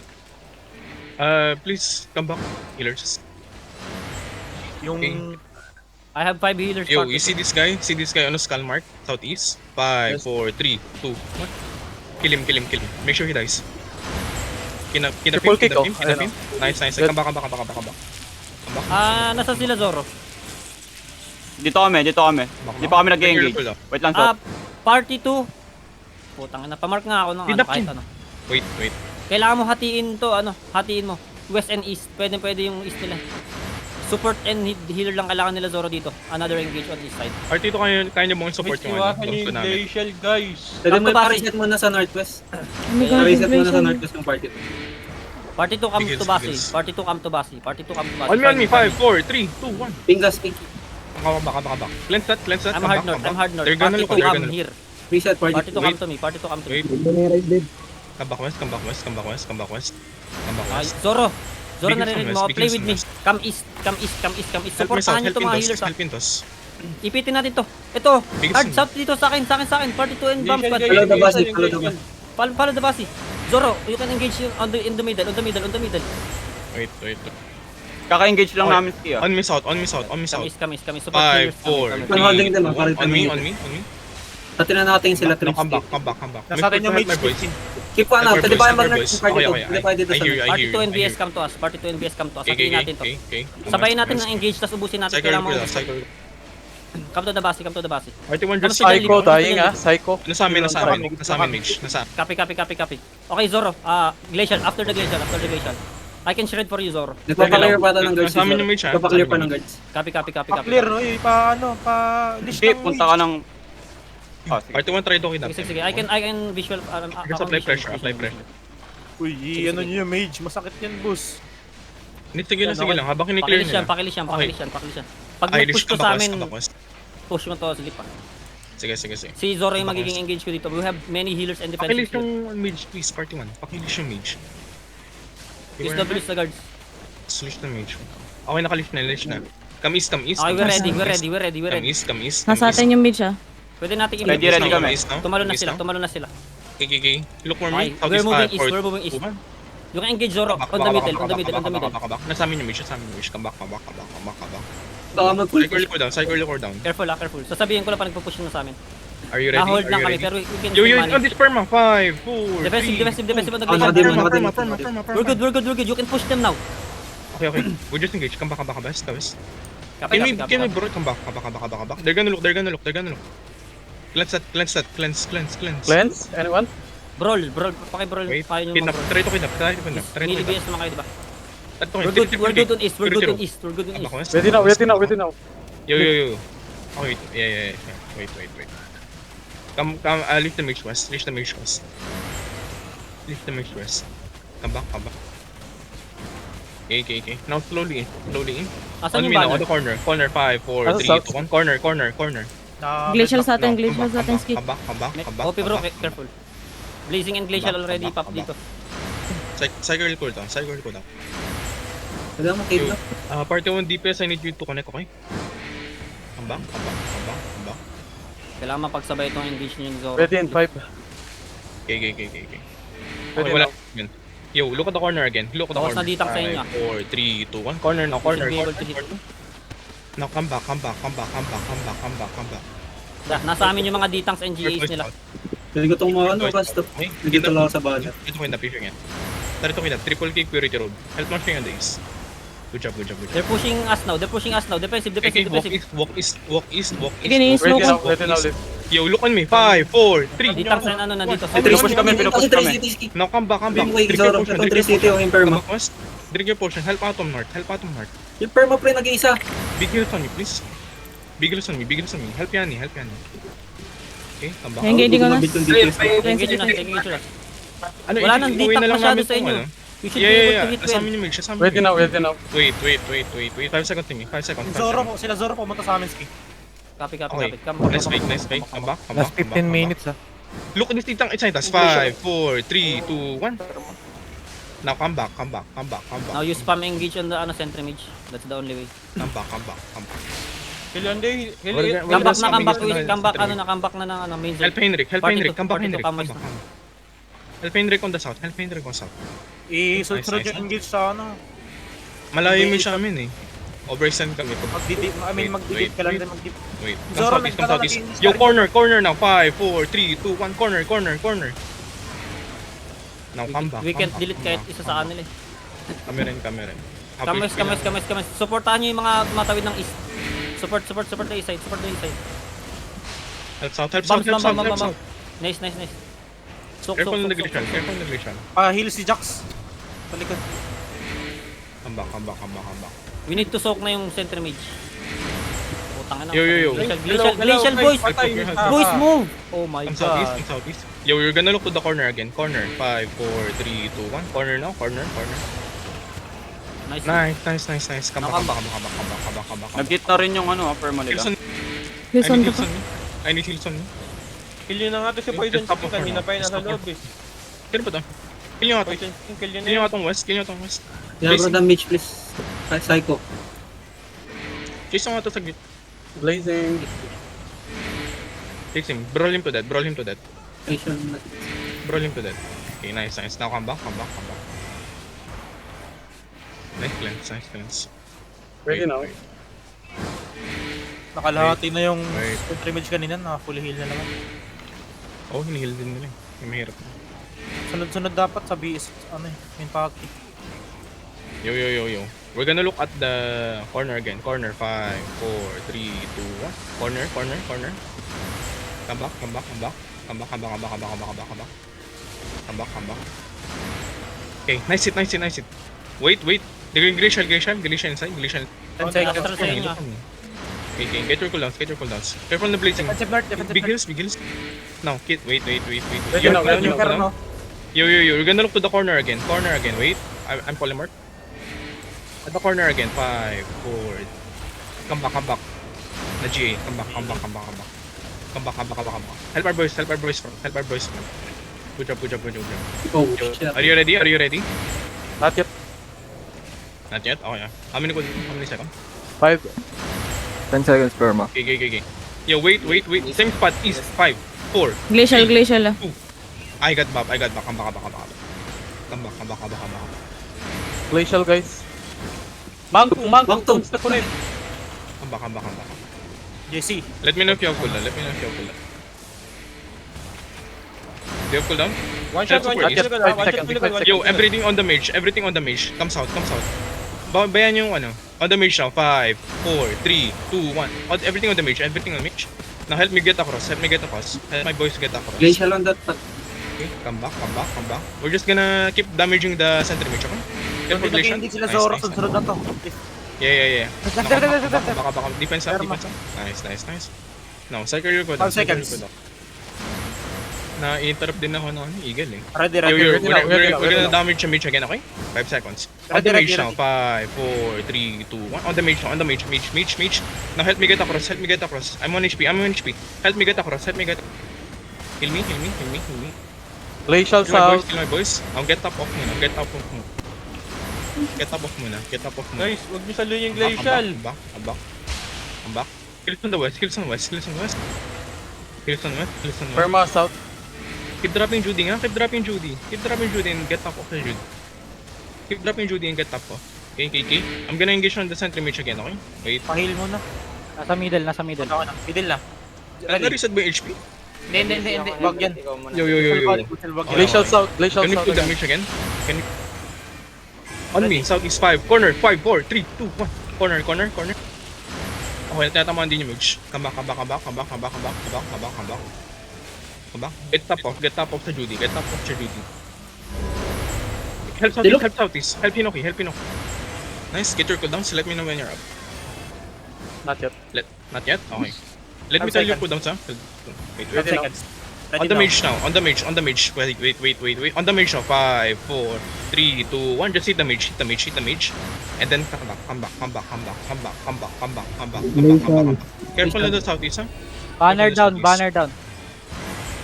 Please come back. Healers. Yung Okay. I have 5 healers. Yo, party you see this guy? See this guy on the skull mark? Southeast? 5, 4, 3, 2, 1. Kill him. Make sure he dies. Kinap him. Triple kick, oh. Nice. Good. Come back. Nasa sila Zoro? Dito kami. Di pa kami nag-engage. Wait lang, Ah, Sop. party 2. Putang ina, pamark nga ako ng ano, Kinap kahit him. ano. Wait. Kailangan mo hatiin to, hatiin mo. West and East. Pwede yung East nila. Support and healer lang kailangan nila Zoro dito. Another engage on this side. Artito, kaya niyo mong support yung gusto namin. guys. Pwede mo Come to base. pa-reset muna sa Northwest. Oh my God, Pa-reset muna sa inflation. Northwest yung party. Party 2 come Bigils, to base. bigils. Party 2 come to base. Party 2 come to base. On me. 5, 4, 3, 2, 1. Pingas, pinky. Kabak. Cleanse that. I'm hard north. They're gonna Party look, 2 they're come gonna look. here. Reset party. Party 2 come to me. Party 2 come to me. Wait. Come back west. Ay, Zoro Bigils narinig on mo. west, Play bigils with on me. west. Come east. Help Supportahan nyo itong mga healers. Help Pintos. Ipitin natin to. Ito. Bigils Hard on south dito sa akin. Party 2 and bomb squad. Follow the bus, follow the bus. Follow the base. Zoro, you can engage in the middle. Wait. Kaka-engage lang namin si On me south. Come east. Support 5, healers. 4, Ang holding them, 3, ang 2, holding 1. On me. Tatin na natin sila No, come trips. back. Nasa atin yung mage boys. Keep on up. Pwede ba yung mag-nerd boys. yung party Okay, to? okay. Pwede pa dito I sa hear you, North. I Party hear 2 you, and I hear BS you. come to us. Hatiin Okay. natin to. Sabayin natin ng engage, tapos ubusin natin. Kailangan mo. Come to the base. RT1 just Come Psycho dying Psycho. Nasa amin, mage. Copy. Okay, Zoro. Glacial. After the glacial. I can shred for you, Zoro. Nagpapaklear pa ito ng guards. Nasa amin yung mage, ha? Nagpapaklear pa ng guards. Copy. Pa-clear, no? Pa-list Hindi, ng punta ka ng... Ah, sige. RT1 try to kidnap. Sige. I can visual. Just apply pressure. Uy, ano nyo yung mage? Masakit yan, boss. Sige lang. Habang kiniklear nila. Pakilis yan. Pag Irish, nag-push to come sa back amin, west. push mo to, slip pa. Sige. Si Zoro yung magiging engage ko dito. We have many healers and defensive. Pakilis yung mage, please. Party 1. Pakilis yung mage. Use the guards. Slush na mage. Okay, nakalish na. Come east. Okay, we're ready. Come east. Nasa atin yung mid siya. Pwede natin Ready kami. Tumalo na sila. Okay. Look for Okay, me. we're moving east. 4, We're moving east. 2, 1. You can engage Zoro on the middle. Nasa amin yung mage. Come back. Baka mag-pull. Cycle core down. Careful. Sasabihin ko lang pa nagpo-push na sa amin. Are you ready? Na-hold lang kami, pero we can Yo, still on manage. this perma. 5, 4, Defensive on the Oh, glacial. nakademo. We're good. You can push them now. Okay. We just engage. Come back. West. Copy. Can we bro? Come back. They're gonna look. Cleanse. Cleanse? Anyone? Brawl. Paki-brawl. Wait. Kaya nyo Kidnap. mag-brawl. Try to kidnap. Melee BS naman kayo, diba? Ito, We're good on east. Ready now. Yo. Okay, yeah. Wait. Come, lift the mage west. Come back. Okay. Now slowly in. Asan On yung me now, on banner? the corner. 5, 4, Nasa 3, south. 2, 1. Corner. Glacial sa atin, Come skip. back. OP bro, careful. Blazing and glacial already pop dito. Cycle cool down. Wala mo cave na. Party 1 DPS, I need you to connect, okay? Come back. Kailangan mapagsabay itong engage nyo yung Zoro. Ready in 5. Okay. Ready Okay, wala. now. Yun. Yo, look at the corner again. Tapos na ditang sa inyo. 4, 3, 2, 1. Corner now. should be able to hit. Now, come back. Nasa amin yung mga ditangs and GAs nila. Pwede ko itong mga basta. Okay, Dito lang ako sa banner. Ito ko yung napicture yan. Tara ito ko yung triple kick purity road. Help mo siya yung days. Good job. They're pushing us now. Defensive. Okay, walk east. Sige, ni-smoke ko. Ready now, lift. Yo, look on me. 5, 4, 3. Ditangs na ano nandito. Pinupush kami. Kasi 3 cities. Now, come back. Bring mo yung Zoro. Itong 3 city yung Imperma. Drink your potion. Help Atom North. Yung Perma pre nag-iisa. Big heals on me, please. Big heals on me. Help Yani. Okay, come back. Engage ko na. Engage nyo na. Ano, Wala nang iuwi ditang na lang masyado namin sa tong inyo. ano. You should be able to hit Sa well. amin yung mage. Ready now. Wait. 5 seconds to me. 5 seconds. Sila Zoro pumunta sa amin, Ski. Copy. Okay. Come. Nice fake. Come back. Last 15 minutes Look at this titang inside us. 5, 4, 3, 2, 1. Now come back. Now you spam engage on the sentry mage. That's the only way. Come back. Kailan day? Come back na ng main Help zone. Henrik. Come back, Party Henrik. to, come west. Help Henrik on the south. I-sunod Nice. yung engage sa ano. Malayo yung siya amin eh. Overextend kami. Mag-delete ka lang rin mag-delete. Wait. Zoro, Come southeast, nagkaroon come southeast. ng Yo, corner now. 5, 4, 3, 2, 1. Corner. Now, come back. We can't come back, delete come kahit back, isa come sa back. kanila eh. Kami rin. Kames. Supportahan nyo yung mga tumatawid ng east. Support the east side. Help south. Bam. Nice. Soak. Careful ng negation. Heal si Jax. Palikod. Come back. We need to soak na yung center mage. Putang ina. Yo. Glacial boys. Boys move. Oh my Come god. southeast. Yo, you're gonna look to the corner again. Corner. 5, 4, 3, 2, 1. Corner now. Corner. Nice. Nice. Come back. Nag-hit na rin yung perma nila. Hilson. Hilson pa. I need Hilson. Kill nyo na nga to si Poison King. Kanina pa yun nasa loob eh. Kino ba to? Kill nyo nga to. Poison King, kill nyo na Kill nyo yun. nga tong west. Yeah, bro, damage, please. Psycho. Chase nyo nga to sa gate. Blazing. Chase him. Brawl him to death. Nation. Okay, nice. Now come back. Nice cleanse. Ready now. Nakalahati na yung Wait. country mage kanina. Naka-full heal na naman. Oh, hinihil din nila. Yung mahirap. Sunod-sunod dapat sa BS. Main party. Yo. We're gonna look at the corner again. Corner. 5, 4, 3, 2, 1. Corner. Come back. Okay, nice hit. Wait. Glacial inside. 10 seconds. Astra sa inyo. Okay, get your cooldowns. Careful the blazing. Defensive north, defensive Big north. hills. Now, wait. Ready now, ready now. Yo, we're gonna look to the corner again. Wait, I'm polymorph. At the corner again. 5, 4. Come back. Na GA. Come back. Help our boys front. Good job. Oh, Yo, shit. are you ready? Not yet. Not yet? Okay. How many seconds? 5. 10 seconds perma. Okay. Yo, wait. Same spot, east. 5, 4. Glacial. I got back. Come back. Glacial, guys. Mangtung. Mangtung. Step ulit. Come back. JC. Let me know if you have cooldown. Do you have cooldown? One shot. Yo, everything on the mage. Come south. Bayan yung on the mage now. 5, 4, 3, 2, 1. Everything on the mage. Now help me get across. Help my boys get across. Glacial on that part. Okay, come back. We're just gonna keep damaging the center mage, okay? Careful Glacial. Hindi sila Zoro. Sunod na to. Yeah. Baka. Defense up. Nice. Now, cycle your cooldown. 5 seconds. Na-interrupt din ako ng Eagle eh. Ready We're now. gonna damage the mage again, okay? 5 seconds. On the mage now. 5, 4, 3, 2, 1. On the mage. Mage. Now help me get across. I'm on HP. Help me get across. Heal me. Glacial south. Kill my boys. Now get top off muna. Get top off muna. Guys, huwag niyo saluhin yung Glacial. Come back. Kills on the west. Perma south. Keep dropping Judy and get top of the Judy. And get top off. Okay. I'm gonna engage on the center mage again, okay? Wait. Pahil muna. Nasa middle. Middle na. Na-reset ba yung HP? Hindi. Wag yan. Yo. Glacial south. Can you put damage again? On me, southeast 5, corner, 5, 4, 3, 2, 1. Corner. Okay, tatamaan din yung mage. Come back. Get top off sa Judy. Help southeast. Help Hinoki. Nice, get your cooldowns. Let me know when you're up. Not yet. Not yet? Okay. Let me tell you cooldowns, ha? Wait. 5 seconds. On the mage now. Wait. On the mage now. 5, 4, 3, 2, 1. Just hit the mage. And then come back. Careful na the southeast, ha? Banner down.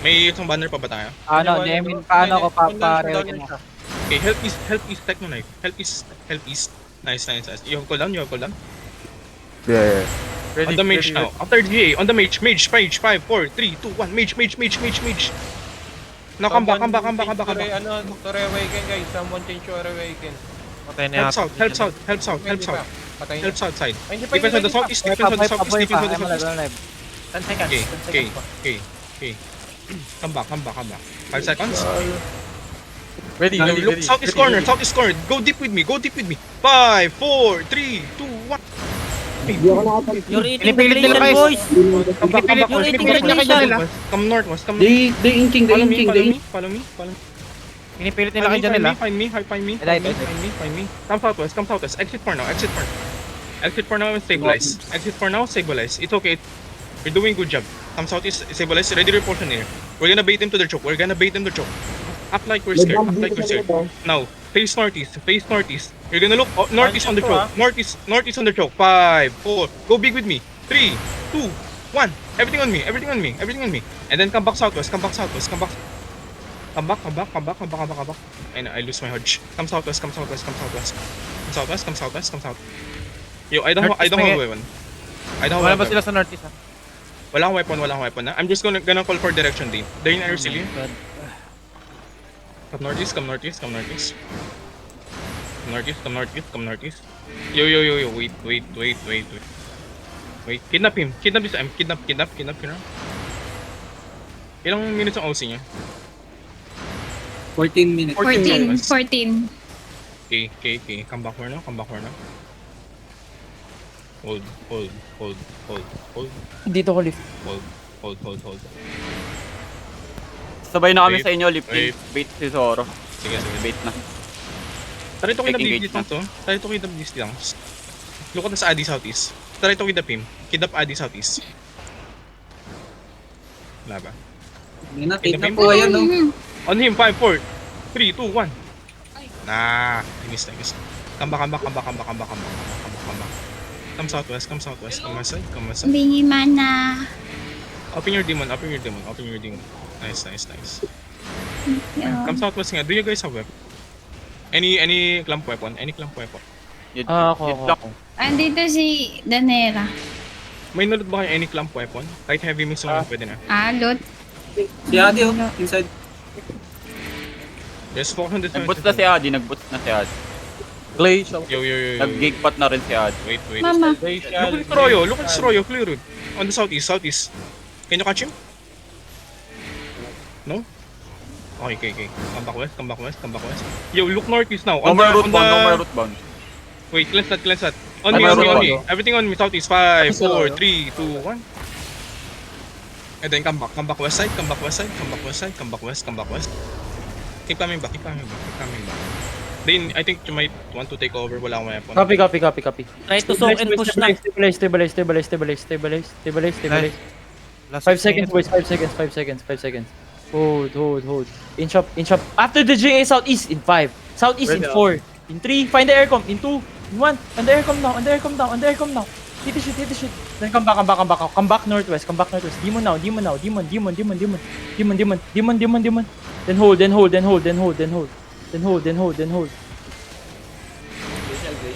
May isang banner pa ba tayo? Paano ko pa-rewind mo? Okay, help east, Techno Knife. Help east. Nice. You have cooldown? Yeah. On the mage now. After GA, on the mage. 5, 4, 3, 2, 1. Mage. Now come back. Doctor Awaken guys. Someone change your Awaken. Patay na Help yata. south, help south, help south, help south. Patay Help south side. Ay, hindi pa, Defense on hindi the pa, southeast, defense on the southeast, defense on the I'm alive, southeast. I'm alive. 10 seconds. Okay, 10 okay, seconds pa. okay. Come back. 5 seconds. Ready, Now, ready, look, ready. southeast corner. Go deep with me. 5, 4, 3, 2, 1. You're eating the Pinipilit nila, glacial, guys. boys. Come back. You're eating the Pinipilit nila glacial. nila. Come northwest. They inking, Follow me. Pinipilit nila kayo dyan nila. Find me. Come southwest. Exit for now and stabilize. It's okay. You're doing good job. Come southeast, stabilize, ready to report in here. We're gonna bait them to their choke. Act like we're scared. Now, face northeast. You're gonna look northeast on the choke. Northeast on the choke. 5, 4. Go big with me. 3, 2, 1. Everything on me. And then come back southwest. Come back. And I lose my hodge. Come southwest. Yo, I don't have a weapon. Wala ba sila sa northeast ha? Wala akong weapon na. I'm just gonna call for direction din. They're in Arcelia. Come northeast. Yo. Wait. Kidnap him. Kidnap. Ilang minutes ang OC niya? 14 minutes. 14. Okay. Come back now. Hold. Dito ko lift. Hold. Sabay na kami Wait, sa inyo, lip wait. bait si Zoro. Sige. Bait na. Try to kidnap Engage this lang to. Look at sa Adi Southeast. Try to kidnap him. Kidnap Adi Southeast. Wala ba? Hindi na, take na po, ayan, no? On him, 5, 4, 3, 2, 1. Nah, I missed. Come back. Come southwest. Come my side. Bingi mana. Open your demon. Nice. Come southwest nga. Do you guys have weapon? Any clamp weapon? Ako. Andito si Danera. May nalot ba kayo any clamp weapon? Kahit heavy missile lang pwede na. Lot. Si Adi, oh, inside. Yes, 400. Nag-boost na si Adi. Glacial. Yo. Nag-gigpot na rin si Adi. Wait. Mama. Look at Royo. Clear route. On the southeast. Can you catch him? No? Okay. Come back west. Yo, look northeast now. No more route bound. Wait, cleanse that. On Ay, me. meron pa. Everything on me, southeast. 5, 4, 3, 2, 1. And then come back west side. Keep coming back. Then, I think you might want to take over. Wala akong weapon. Copy. Try to soak and push na. Stabilize. 5 seconds, boys. 5 seconds. Hold. Inch up. After the GA southeast in 5. Southeast in 4. In 3. Find the aircom. In 2. In 1. And the aircom now. Hit the shit. Then come back. Come back northwest. Demon now. Demon. Then hold.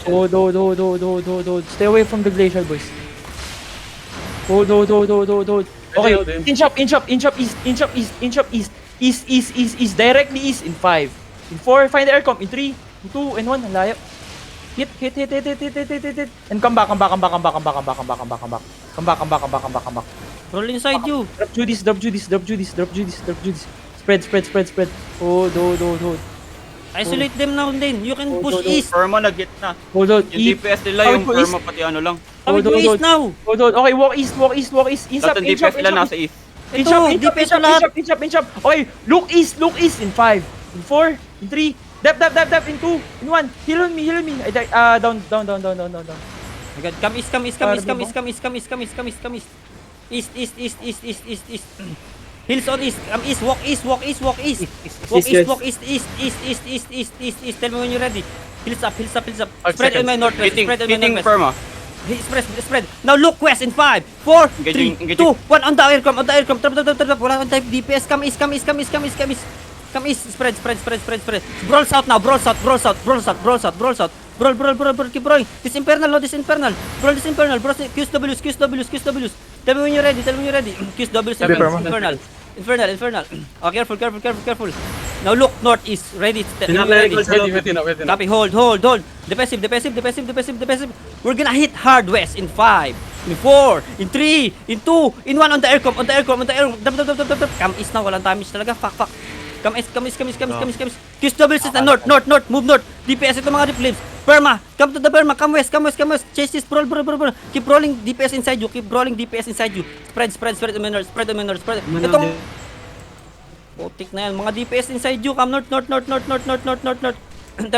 Hold. Stay away from the glacial, boys. Hold. Okay, inch up east. East. Directly east in 5. In 4, find the aircom. In 3, in 2, and 1. Ang layo. Hit. And come back. Roll inside you. Drop Judas. Spread. Hold. Isolate them now then. You can push east. Perma nag-hit na. Hold. Yung DPS nila, yung Go east. Perma pati ano lang. Kami go east now. Hold. Okay, walk east. Inch up. Lahat ng DPS nila nasa east. Inch up. Okay, look east in 5, in 4, in 3, dab, in 2, in 1. Heal on me. I die. Down. My God, come east. East. Hills on east. Come east. Walk east. East. Tell me when you're ready. Hills up. Spread on my northwest. Hitting Perma. Spread. Now look west in 5, 4, 3, Engaging. 2, 1 on the aircom. Trap. Wala kang type DPS. Come east. Come east. Spread. Brawl south now. Brawl south. Brawl. Keep rolling. This infernal. Brawl this infernal. Brawl QSWs. Tell me when you're ready. QSWs infernal. Infernal. Oh, careful. Now look, northeast. Ready. Ready. Copy, hold. Defensive. We're gonna hit hard west in 5, in 4, in 3, in 2, in 1 on the aircom. Dab. Come east now, walang damage talaga. Fuck. Come east. Kiss double is the north. Move north. DPS ito mga reflames. Perma, come to the Perma. Come west. Chase this, bro. Keep rolling DPS inside you. Spread on my north. Itong putik na yan. Mga DPS inside you. Come north. Tell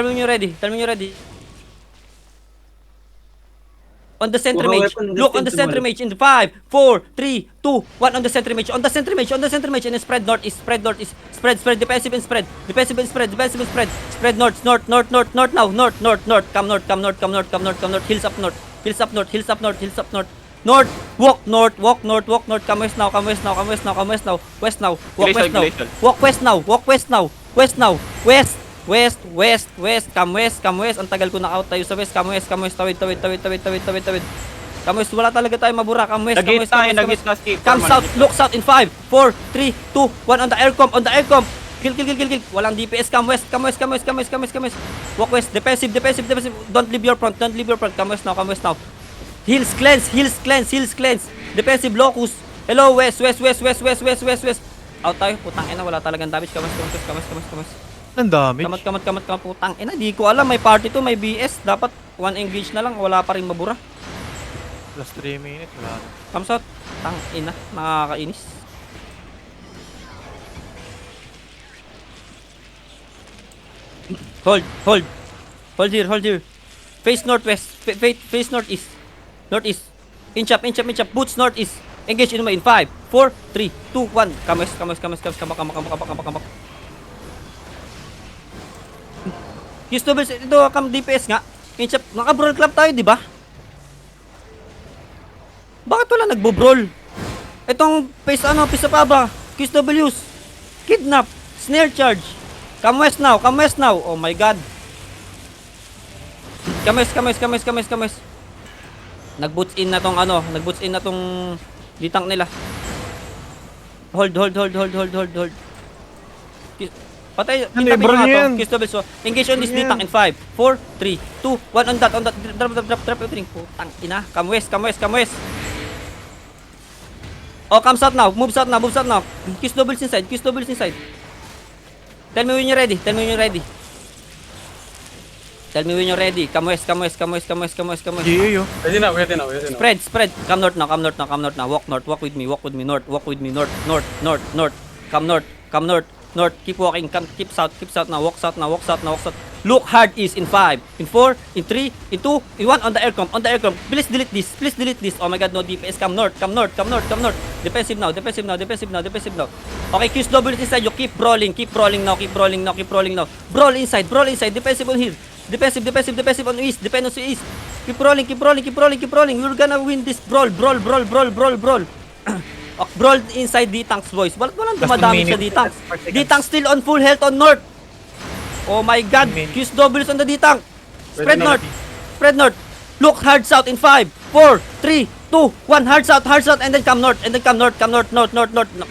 me when you're ready. On the center Puro mage. weapon, Look on the defensive center mage in 5, 4, 3, 2, 1 on the center mage. On the center mage and then spread northeast. Spread defensive and spread. Spread north now. North. Come north. Hills up north. North. Walk north. Come west now. West now. Walk west now. West. Come west. Ang tagal ko na out tayo sa west. Come west. Tawid. Come west. Wala talaga tayo mabura. Come west. Come south. Look south in 5, 4, 3, 2, 1 on the aircom. Kill. Walang DPS. Come west. Walk west. Defensive. Don't leave your front. Come west now. Hills cleanse. Defensive locus. Hello, west. Out tayo. Putang ina, wala talagang damage. Come west. Ang damage. Kamat, putang ina. Di ko alam, may party to, may BS. Dapat 1 engage na lang, wala pa rin mabura. Plus 3 minutes, wala na. Comes out. Tang ina, nakakainis. Hold here. Face northwest. Face northeast. Inch up. Boots northeast. Engage in 5, 4, 3, 2, 1. Come west. Come back. Use doubles. Ito, come DPS nga. Inch up. Naka-brawl club tayo, di ba? Bakit wala nagbo-brawl? Itong face pa ba? QSWs. Kidnap. Snare charge. Come west now. Oh my god. Come west. Nag-boots in na tong ditang nila. Hold. Patay, kita mo nga to. QSWs. So, engage on this ditang in 5, 4, 3, 2, 1 on that. Drop everything. Putang ina. Come west. Oh, come south now. Move south now. Kiss doubles inside. Tell me when you're ready. Come west. Yo. Pwede na. Spread. Come north now. Walk with me. North. Come north. Keep walking. Keep south now. Walk south. Look hard east in 5, in 4, in 3, in 2, in 1 on the aircom. Please delete this. Oh my god, no DPS. Come north. Defensive now. Okay, QS double inside you. Keep rolling now. Brawl inside. Defensive on here. Defensive on east. Defend on east. Keep rolling. We're gonna win this brawl. Brawl inside D-Tanks, boys. Walang dumadami sa D-Tanks. D-Tanks still on full health on north. Oh my god. Q's doubles on the D-Tank. Spread north. Look hard south in 5, 4, 3, 2, 1. Hard south. And then come north. North. No,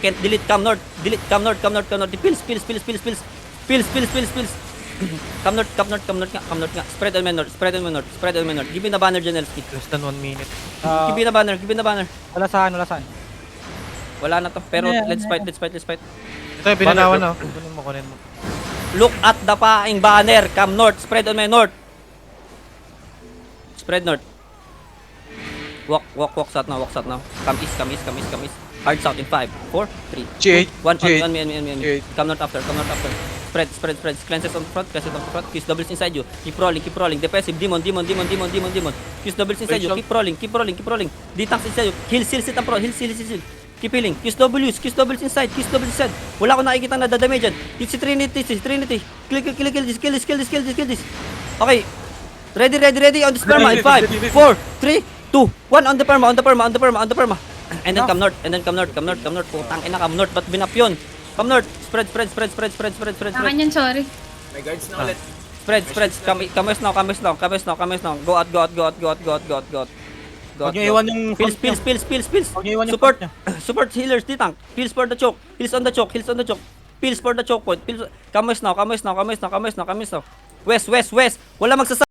can't delete. Come north. Pills. Come north nga. Spread on my north. Give me the banner, Janelski. Less than 1 minute. Give me the banner. Wala saan. Wala na to. Pero let's fight. Ito yung binanawan na. Kunin mo. Look at the paing banner. Come north. Spread on my north. Spread north. Walk south now. Come east. Hard south in 5, 4, 3, 2, 1. On me. Come north after. Spread. Cleanses on front. Kiss doubles inside you. Keep rolling. Defensive. Demon. Kiss doubles inside you. Keep rolling. D-Tanks inside you. Heal it ang pro. Heal. Keep healing. Kiss doubles inside. Wala ko nakikita na dadamage dyan. It's si Trinity. Kill this. Okay. Ready on this perma in 5, 4, 3, 2, 1 on the perma. And then come north. Putang ina, come north. Ba't binap yun? Come north. Spread. Akin yan, sorry. May guards na ulit. Spread. Come west now. Go out. Huwag niyo iwan yung Pills. Huwag niyo iwan yung Support healers, D-Tank. Heals for the choke. Heals on the choke. Pills for the choke point. Pills. Come west now, come west now, come west now, come west now, come west now. West, west, west. Wala magsasa